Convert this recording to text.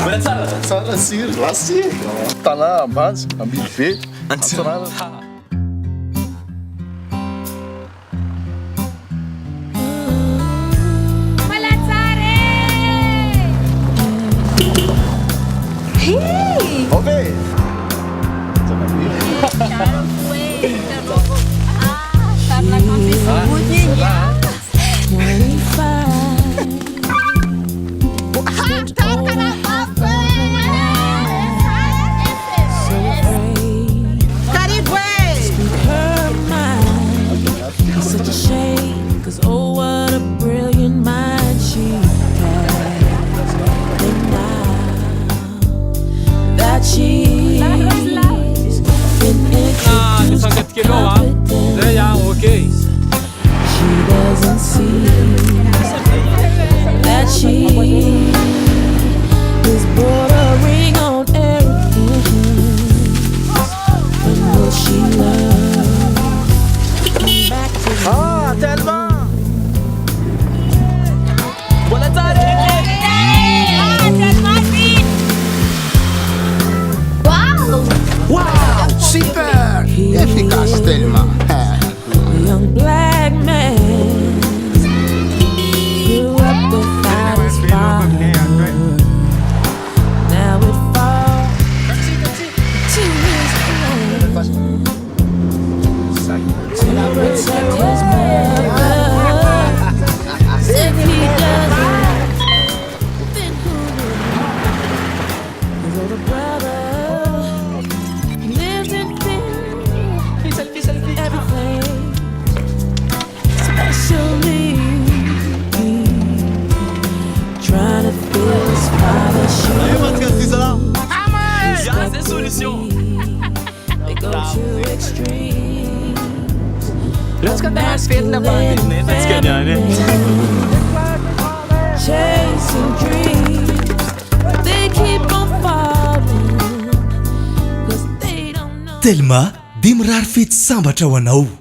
Tsara siry lasy tana ambany ambiby be antsarana Ove Such a shame, 'cause oh what a brilliant mind she had. And now that she's been confident, she doesn't see that she is bordering on arrogance. When will she learn? Back to tellement Buona Wow, super efficace tellement a young black man grew up without his father. Now it falls to his hand to protect his mother. If he doesn't, then who will? His older brother lives in fear. Everything especially trying to fill his father's shoes. They go to extremes. Let's get that fit na bagay. Let's get yan Chasing dreams, they keep on falling 'cause they don't know. Telma dia mirary fety sambatra ho anao.